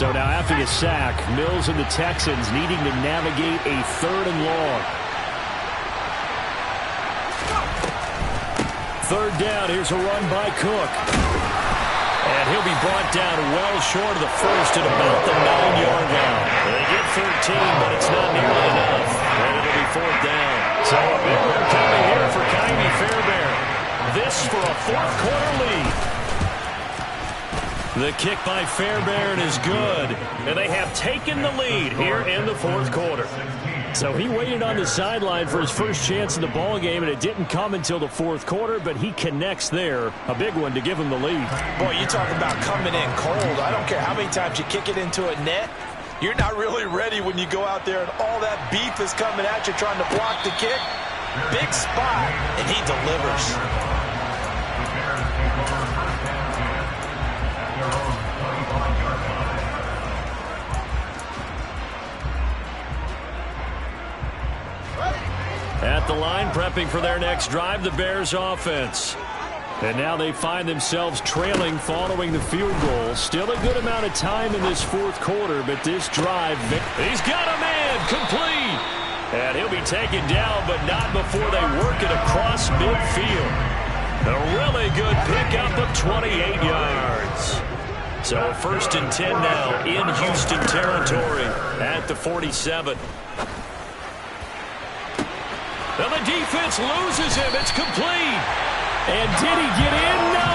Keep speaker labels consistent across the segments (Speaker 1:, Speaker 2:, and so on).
Speaker 1: So now after the sack, Mills and the Texans needing to navigate a 3rd and long. 3rd down, here's a run by Cook. And he'll be brought down well short of the first at about the 9-yard line. They get 13, but it's not nearly enough. And it'll be 4th down. So a big one coming here for Kymie Fairbairn. This for a 4th quarter lead. The kick by Fairbairn is good, and they have taken the lead here in the 4th quarter. So he waited on the sideline for his first chance in the ball game, and it didn't come until the 4th quarter, but he connects there. A big one to give him the lead.
Speaker 2: Boy, you talk about coming in cold. I don't care how many times you kick it into a net. You're not really ready when you go out there and all that beef is coming at you trying to block the kick. Big spot, and he delivers.
Speaker 1: At the line, prepping for their next drive, the Bears offense. And now they find themselves trailing following the field goal. Still a good amount of time in this 4th quarter, but this drive, he's got a man, complete. And he'll be taken down, but not before they work it across midfield. A really good pickup of 28 yards. So 1st and 10 now in Houston territory at the 47. And the defense loses him. It's complete. And did he get in? No.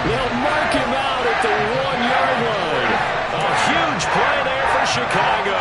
Speaker 1: They'll mark him out at the 1-yard line. A huge play there for Chicago.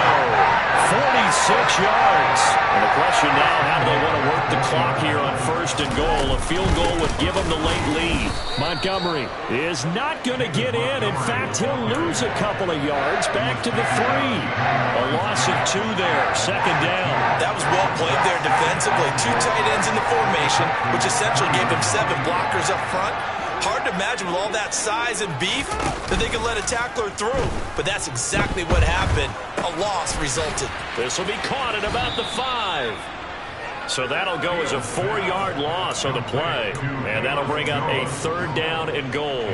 Speaker 1: 46 yards. And the question now, how do they want to work the clock here on 1st and goal? A field goal would give them the late lead. Montgomery is not going to get in. In fact, he'll lose a couple of yards back to the 3. A loss of 2 there. 2nd down.
Speaker 2: That was well played there defensively. 2 tight ends in the formation, which essentially gave them 7 blockers up front. Hard to imagine with all that size and beef that they could let a tackler through. But that's exactly what happened. A loss resulted.
Speaker 1: This will be caught at about the 5. So that'll go as a 4-yard loss on the play. And that'll bring up a 3rd down and goal.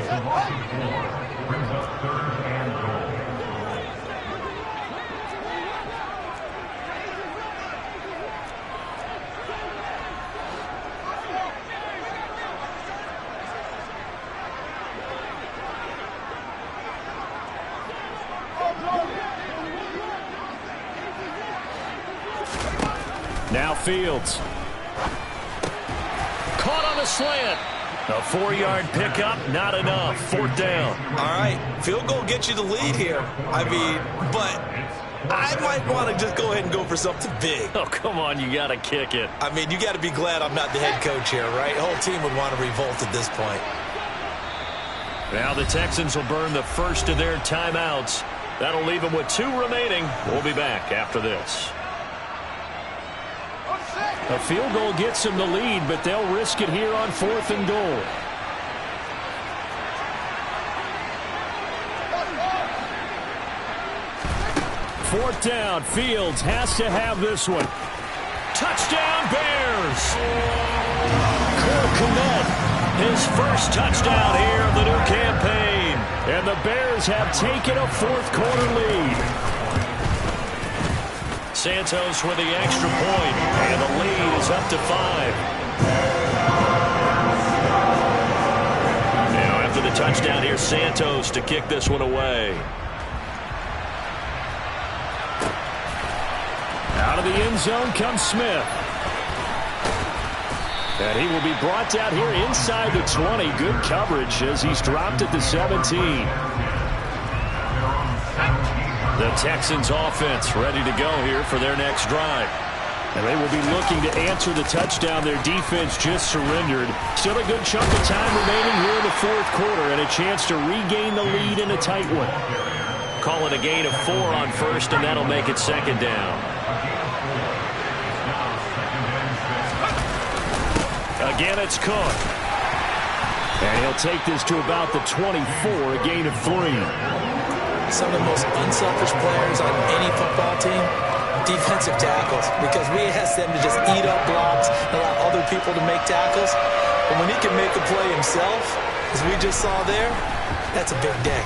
Speaker 1: Now Fields. Caught on a slant. A 4-yard pickup, not enough. 4th down.
Speaker 2: All right, field goal gets you the lead here. I mean, but I might want to just go ahead and go for something big.
Speaker 1: Oh, come on, you got to kick it.
Speaker 2: I mean, you got to be glad I'm not the head coach here, right? The whole team would want to revolt at this point.
Speaker 1: Now the Texans will burn the first of their timeouts. That'll leave them with 2 remaining. We'll be back after this. A field goal gets them the lead, but they'll risk it here on 4th and goal. Fourth down, Fields has to have this one. Touchdown, Bears! Cole Kmet, his first touchdown here of the new campaign. And the Bears have taken a 4th quarter lead. Santos with the extra point, and the lead is up to 5. Now after the touchdown, here's Santos to kick this one away. Out of the end zone comes Smith. And he will be brought down here inside the 20. Good coverage as he's dropped at the 17. The Texans offense ready to go here for their next drive. And they will be looking to answer the touchdown their defense just surrendered. Still a good chunk of time remaining here in the 4th quarter and a chance to regain the lead in a tight one. Call it a gain of 4 on 1st, and that'll make it 2nd down. Again, it's Cook. And he'll take this to about the 24, a gain of 3.
Speaker 2: Some of the most unselfish players on any football team, defensive tackles, because we ask them to just eat up blocks, allow other people to make tackles. But when he can make a play himself, as we just saw there, that's a big day.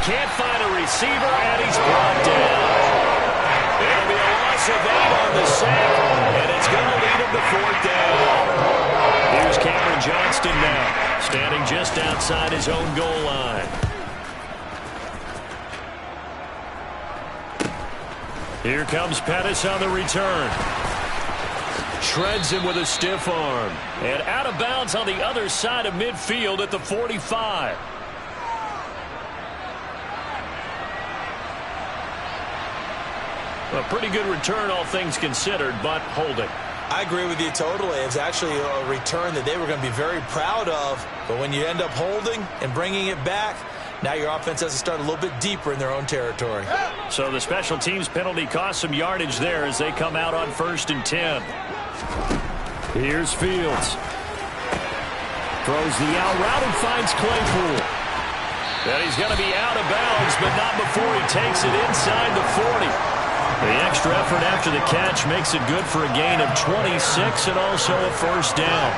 Speaker 1: can't find a receiver, and he's brought down. It'll be a loss of 8 on the sack, and it's going to lead him to 4th down. Here's Cameron Johnston now, standing just outside his own goal line. Here comes Pettis on the return. Shreds him with a stiff arm. And out of bounds on the other side of midfield at the 45. A pretty good return, all things considered, but holding.
Speaker 2: I agree with you totally. It's actually a return that they were going to be very proud of. But when you end up holding and bringing it back, now your offense has to start a little bit deeper in their own territory.
Speaker 1: So the special teams penalty cost some yardage there as they come out on 1st and 10. Here's Fields. Throws the out route and finds Claypool. And he's going to be out of bounds, but not before he takes it inside the 40. The extra effort after the catch makes it good for a gain of 26 and also a 1st down.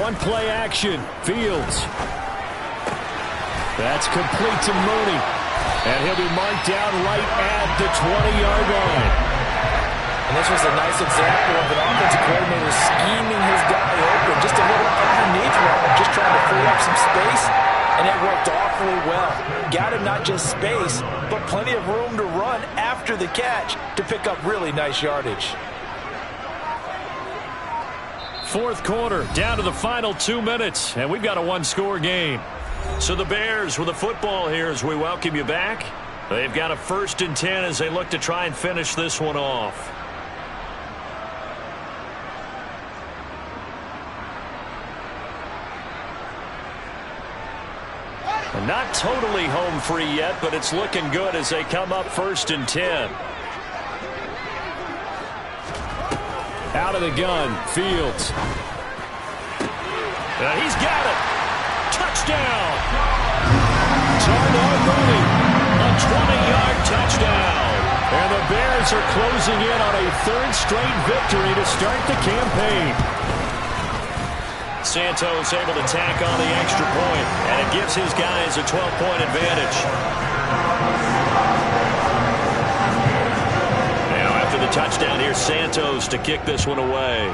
Speaker 1: On play action, Fields. That's complete to Mooney. And he'll be marked down right at the 20-yard line.
Speaker 2: And this was a nice example of an offensive coordinator scheming his guy open. Just a little underneath route, just trying to free up some space. And it worked awfully well. Got him not just space, but plenty of room to run after the catch to pick up really nice yardage.
Speaker 1: 4th quarter, down to the final 2 minutes, and we've got a 1-score game. So the Bears with the football here as we welcome you back. They've got a 1st and 10 as they look to try and finish this one off. And not totally home free yet, but it's looking good as they come up 1st and 10. Out of the gun, Fields. He's got it. Touchdown. Darnell Mooney, a 20-yard touchdown. And the Bears are closing in on a 3rd straight victory to start the campaign. Santos able to tack on the extra point, and it gives his guys a 12-point advantage. Now after the touchdown, here's Santos to kick this one away.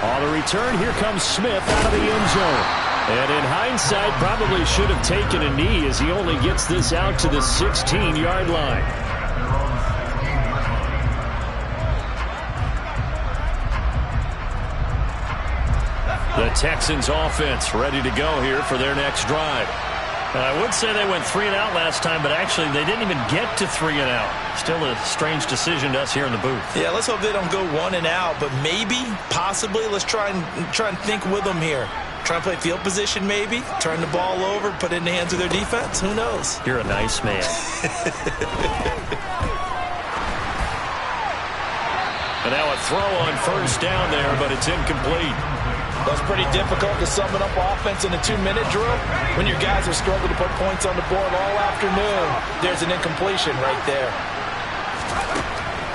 Speaker 1: On the return, here comes Smith out of the end zone. And in hindsight, probably should have taken a knee as he only gets this out to the 16-yard line. The Texans offense ready to go here for their next drive. I would say they went 3 and out last time, but actually they didn't even get to 3 and out. Still a strange decision to us here in the booth. Yeah, let's hope they don't go 1 and out, but maybe, possibly, let's try and think with them here. Try and play field position maybe, turn the ball over, put it in the hands of their defense. Who knows? You're a nice man. And now a throw on 1st down there, but it's incomplete.
Speaker 2: That's pretty difficult to sum it up offense in a 2-minute drill. When your guys have struggled to put points on the board all afternoon, there's an incompletion right there.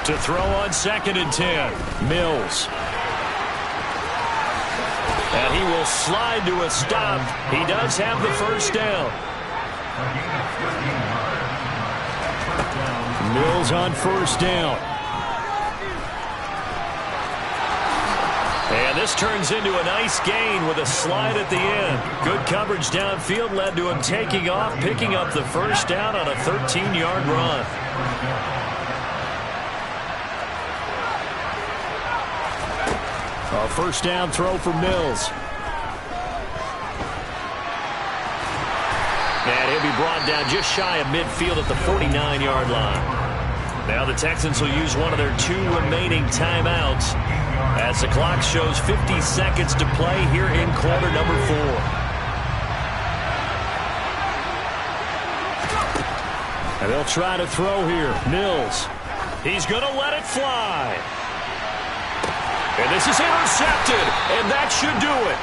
Speaker 1: To throw on 2nd and 10, Mills. And he will slide to a stop. He does have the 1st down. Mills on 1st down. And this turns into a nice gain with a slide at the end. Good coverage downfield led to him taking off, picking up the 1st down on a 13-yard run. A 1st down throw for Mills. And he'll be brought down just shy of midfield at the 49-yard line. Now the Texans will use one of their 2 remaining timeouts as the clock shows 50 seconds to play here in quarter number 4. And they'll try to throw here. Mills. He's going to let it fly. And this is intercepted, and that should do it.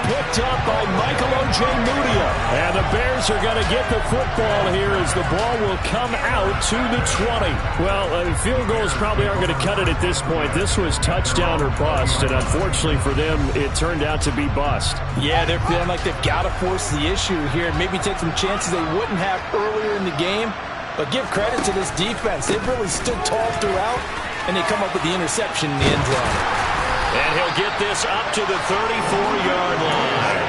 Speaker 1: Picked up by Michael Ojemudia. And the Bears are going to get the football here as the ball will come out to the 20. Well, field goals probably aren't going to cut it at this point. This was touchdown or bust, and unfortunately for them, it turned out to be bust.
Speaker 2: Yeah, they're feeling like they've got to force the issue here and maybe take some chances they wouldn't have earlier in the game. But give credit to this defense. They've really stood tall throughout, and they come up with the interception in the end zone.
Speaker 1: And he'll get this up to the 34-yard line.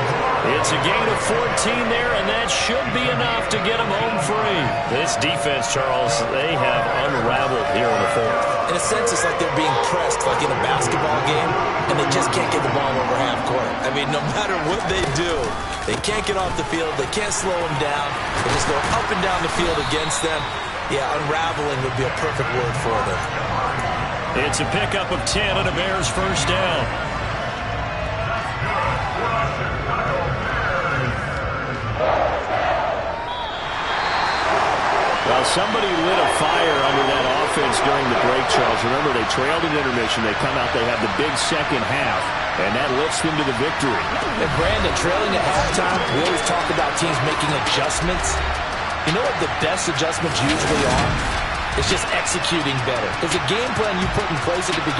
Speaker 1: It's a gain of 14 there, and that should be enough to get him home free. This defense, Charles, they have unraveled here in the fourth.
Speaker 2: In a sense, it's like they're being pressed, like in a basketball game, and they just can't get the ball over half court. I mean, no matter what they do, they can't get off the field. They can't slow them down. They just go up and down the field against them. Yeah, unraveling would be a perfect word for them.
Speaker 1: It's a pickup of 10 and a Bears first down. Well, somebody lit a fire under that offense during the break, Charles. Remember, they trailed in intermission. They come out, they have the big second half, and that lifts them to the victory.
Speaker 2: And Brandon, trailing at halftime, we always talk about teams making adjustments. You know what the best adjustments usually are? It's just executing better. There's a game plan you put in place at the beginning.